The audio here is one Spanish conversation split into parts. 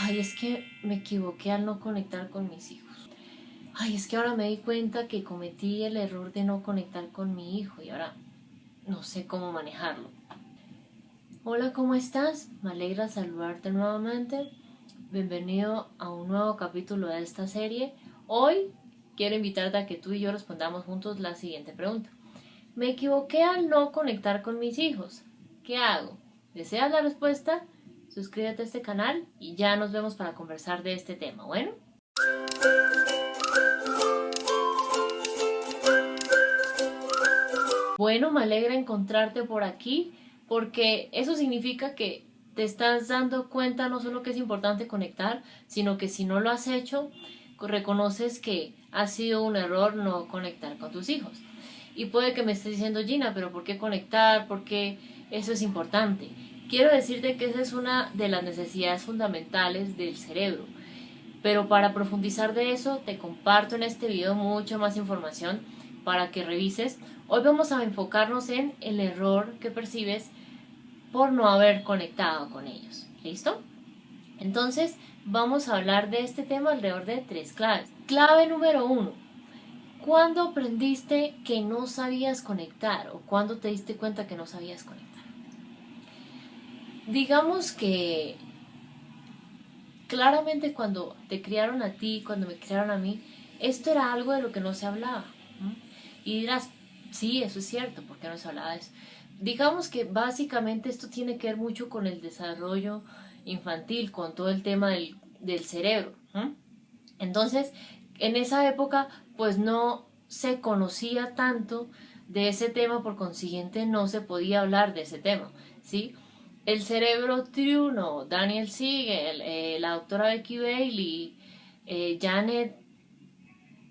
Ay, es que me equivoqué al no conectar con mis hijos. Ay, es que ahora me di cuenta que cometí el error de no conectar con mi hijo y ahora no sé cómo manejarlo. Hola, ¿cómo estás? Me alegra saludarte nuevamente. Bienvenido a un nuevo capítulo de esta serie. Hoy quiero invitarte a que tú y yo respondamos juntos la siguiente pregunta. Me equivoqué al no conectar con mis hijos. ¿Qué hago? ¿Deseas la respuesta? Suscríbete a este canal y ya nos vemos para conversar de este tema. Bueno. Bueno, me alegra encontrarte por aquí porque eso significa que te estás dando cuenta no solo que es importante conectar, sino que si no lo has hecho, reconoces que ha sido un error no conectar con tus hijos. Y puede que me estés diciendo, Gina, pero ¿por qué conectar? ¿Por qué eso es importante? Quiero decirte que esa es una de las necesidades fundamentales del cerebro. Pero para profundizar de eso, te comparto en este video mucha más información para que revises. Hoy vamos a enfocarnos en el error que percibes por no haber conectado con ellos. ¿Listo? Entonces, vamos a hablar de este tema alrededor de 3 claves. Clave número 1. ¿Cuándo aprendiste que no sabías conectar o cuándo te diste cuenta que no sabías conectar? Digamos que claramente cuando te criaron a ti, cuando me criaron a mí, esto era algo de lo que no se hablaba. ¿No? Y dirás, sí, eso es cierto, ¿por qué no se hablaba de eso? Digamos que básicamente esto tiene que ver mucho con el desarrollo infantil, con todo el tema del cerebro. ¿No? Entonces, en esa época, pues no se conocía tanto de ese tema, por consiguiente no se podía hablar de ese tema, ¿sí? El cerebro triuno, Daniel Siegel, la doctora Becky Bailey, Janet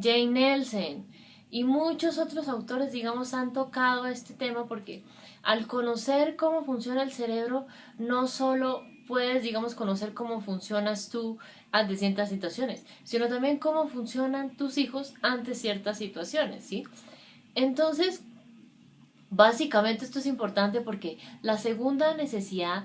Jane Nelson y muchos otros autores, digamos, han tocado este tema porque al conocer cómo funciona el cerebro, no solo puedes, digamos, conocer cómo funcionas tú ante ciertas situaciones, sino también cómo funcionan tus hijos ante ciertas situaciones, ¿sí? Entonces, básicamente esto es importante porque la segunda necesidad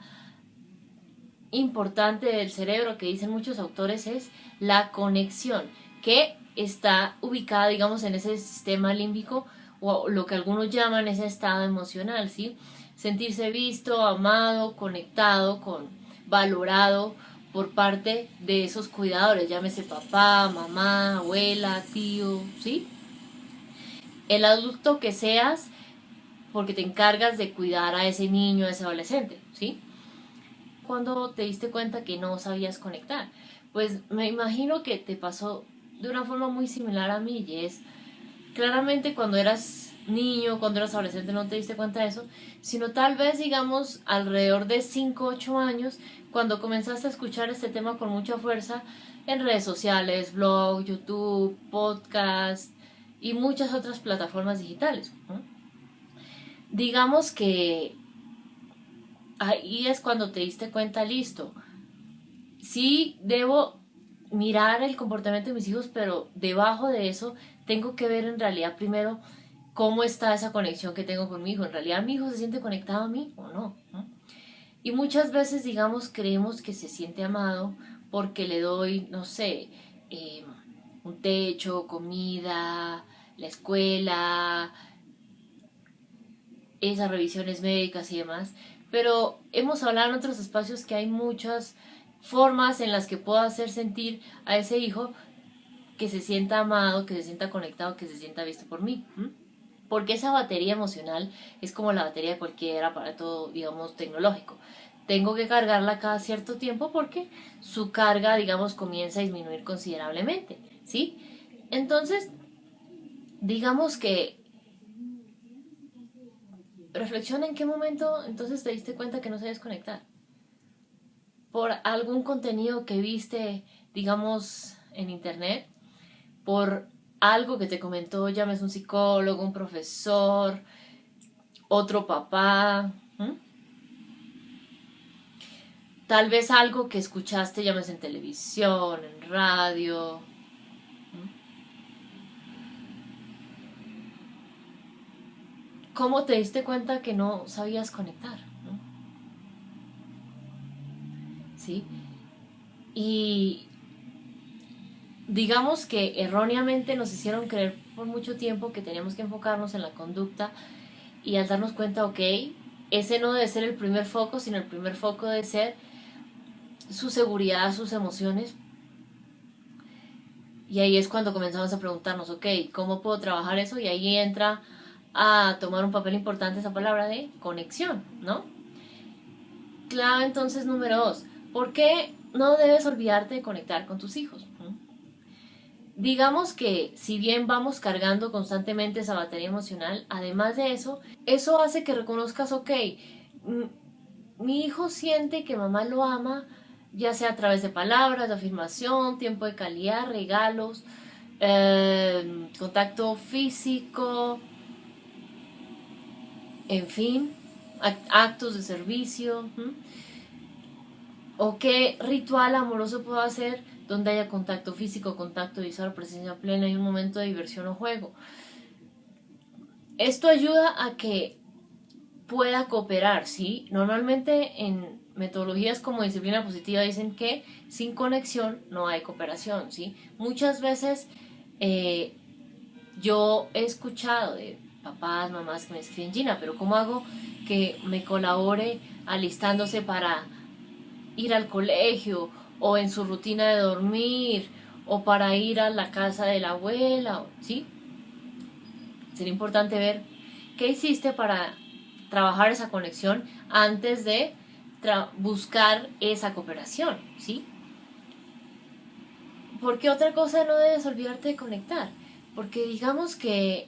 importante del cerebro que dicen muchos autores es la conexión, que está ubicada, digamos, en ese sistema límbico o lo que algunos llaman ese estado emocional, ¿sí? Sentirse visto, amado, conectado, valorado por parte de esos cuidadores, llámese papá, mamá, abuela, tío, ¿sí? El adulto que seas porque te encargas de cuidar a ese niño, a ese adolescente, ¿sí? Cuando te diste cuenta que no sabías conectar. Pues me imagino que te pasó de una forma muy similar a mí, y es claramente cuando eras niño, cuando eras adolescente no te diste cuenta de eso, sino tal vez digamos alrededor de 5 8 años, cuando comenzaste a escuchar este tema con mucha fuerza en redes sociales, blog, YouTube, podcast y muchas otras plataformas digitales. ¿No? Digamos que ahí es cuando te diste cuenta, listo, sí debo mirar el comportamiento de mis hijos, pero debajo de eso tengo que ver en realidad primero cómo está esa conexión que tengo con mi hijo. En realidad mi hijo se siente conectado a mí o no. ¿No? Y muchas veces, digamos, creemos que se siente amado porque le doy, no sé, eh, un techo, comida, la escuela, esas revisiones médicas y demás, pero hemos hablado en otros espacios que hay muchas formas en las que puedo hacer sentir a ese hijo que se sienta amado, que se sienta conectado, que se sienta visto por mí. ¿M? Porque esa batería emocional es como la batería de cualquier aparato, digamos, tecnológico. Tengo que cargarla cada cierto tiempo porque su carga, digamos, comienza a disminuir considerablemente, ¿sí? Entonces, digamos que reflexiona en qué momento entonces te diste cuenta que no sabías conectar. Por algún contenido que viste, digamos, en internet, por algo que te comentó, llames un psicólogo, un profesor, otro papá, ¿m? Tal vez algo que escuchaste, llames en televisión, en radio. ¿M? ¿Cómo te diste cuenta que no sabías conectar? ¿No? ¿Sí? Y digamos que erróneamente nos hicieron creer por mucho tiempo que teníamos que enfocarnos en la conducta, y al darnos cuenta, ok, ese no debe ser el primer foco, sino el primer foco debe ser su seguridad, sus emociones. Y ahí es cuando comenzamos a preguntarnos, ok, ¿cómo puedo trabajar eso? Y ahí entra a tomar un papel importante esa palabra de conexión, ¿no? Clave entonces número 2, ¿por qué no debes olvidarte de conectar con tus hijos? Digamos que si bien vamos cargando constantemente esa batería emocional, además de eso, eso hace que reconozcas, ok, mi hijo siente que mamá lo ama, ya sea a través de palabras, de afirmación, tiempo de calidad, regalos, contacto físico, en fin, actos de servicio. ¿O qué ritual amoroso puedo hacer donde haya contacto físico, contacto visual, presencia plena y un momento de diversión o juego? Esto ayuda a que pueda cooperar, ¿sí? Normalmente en metodologías como disciplina positiva dicen que sin conexión no hay cooperación, ¿sí? Muchas veces yo he escuchado de papás, mamás que me escriben, Gina, pero ¿cómo hago que me colabore alistándose para ir al colegio o en su rutina de dormir o para ir a la casa de la abuela? ¿Sí? Sería importante ver qué hiciste para trabajar esa conexión antes de buscar esa cooperación, ¿sí? Porque otra cosa no debes olvidarte de conectar, porque digamos que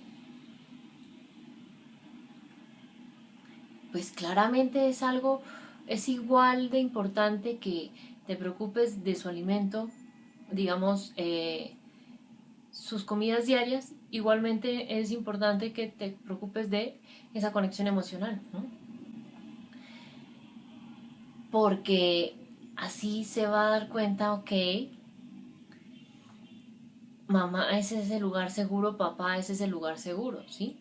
pues claramente es algo, es igual de importante que te preocupes de su alimento, digamos, sus comidas diarias, igualmente es importante que te preocupes de esa conexión emocional, ¿no? Porque así se va a dar cuenta, ok, mamá ese es el lugar seguro, papá ese es el lugar seguro, ¿sí?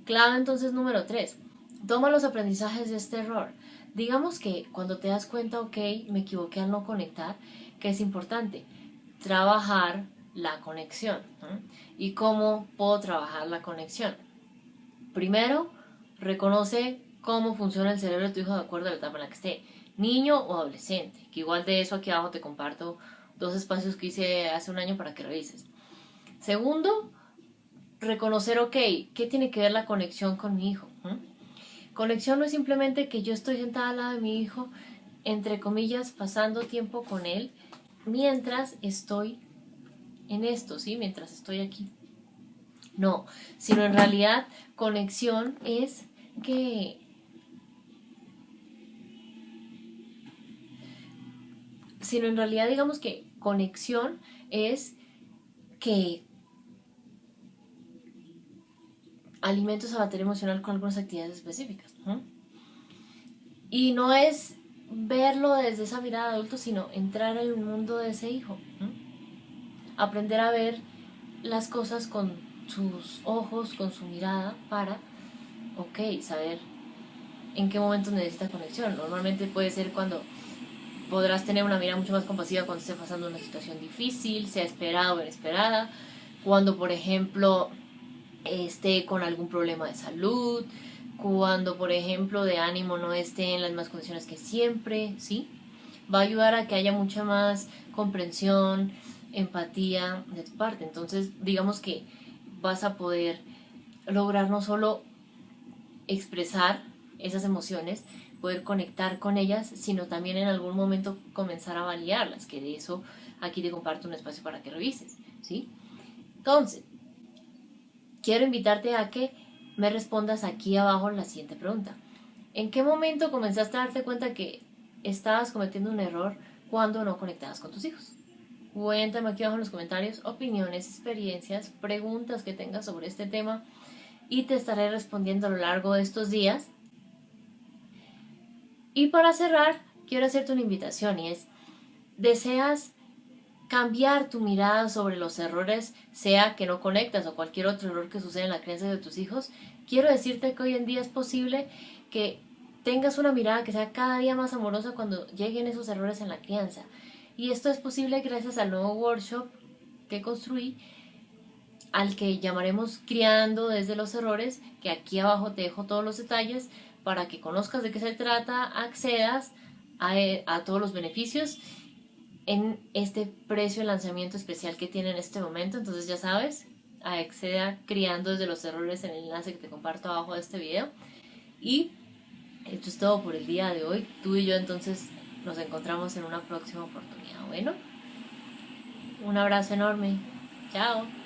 Clave entonces número 3, toma los aprendizajes de este error. Digamos que cuando te das cuenta, ok, me equivoqué al no conectar, que es importante trabajar la conexión, ¿no? ¿Y cómo puedo trabajar la conexión? Primero, reconoce cómo funciona el cerebro de tu hijo de acuerdo a la etapa en la que esté, niño o adolescente, que igual de eso aquí abajo te comparto 2 espacios que hice hace un año para que revises. Segundo, reconocer, ok, ¿qué tiene que ver la conexión con mi hijo? Conexión no es simplemente que yo estoy sentada al lado de mi hijo, entre comillas, pasando tiempo con él, mientras estoy en esto, ¿sí? Mientras estoy aquí. No, sino en realidad conexión es que, sino en realidad digamos que conexión es que alimento esa batería emocional con algunas actividades específicas. Y no es verlo desde esa mirada de adulto, sino entrar en el mundo de ese hijo. Aprender a ver las cosas con sus ojos, con su mirada, para, ok, saber en qué momento necesita conexión. Normalmente puede ser cuando podrás tener una mirada mucho más compasiva cuando esté pasando una situación difícil, sea esperada o inesperada, cuando por ejemplo esté con algún problema de salud, cuando por ejemplo de ánimo no esté en las mismas condiciones que siempre, ¿sí? Va a ayudar a que haya mucha más comprensión, empatía de tu parte. Entonces digamos que vas a poder lograr no solo expresar esas emociones, poder conectar con ellas, sino también en algún momento comenzar a validarlas, que de eso aquí te comparto un espacio para que revises, ¿sí? Entonces, quiero invitarte a que me respondas aquí abajo la siguiente pregunta. ¿En qué momento comenzaste a darte cuenta que estabas cometiendo un error cuando no conectabas con tus hijos? Cuéntame aquí abajo en los comentarios opiniones, experiencias, preguntas que tengas sobre este tema y te estaré respondiendo a lo largo de estos días. Y para cerrar, quiero hacerte una invitación y es, ¿deseas cambiar tu mirada sobre los errores, sea que no conectas o cualquier otro error que sucede en la crianza de tus hijos? Quiero decirte que hoy en día es posible que tengas una mirada que sea cada día más amorosa cuando lleguen esos errores en la crianza. Y esto es posible gracias al nuevo workshop que construí, al que llamaremos Criando desde los errores, que aquí abajo te dejo todos los detalles para que conozcas de qué se trata, accedas a todos los beneficios en este precio de lanzamiento especial que tiene en este momento. Entonces ya sabes, acceda Criando desde los errores en el enlace que te comparto abajo de este video. Y esto es todo por el día de hoy. Tú y yo entonces nos encontramos en una próxima oportunidad. Bueno, un abrazo enorme. Chao.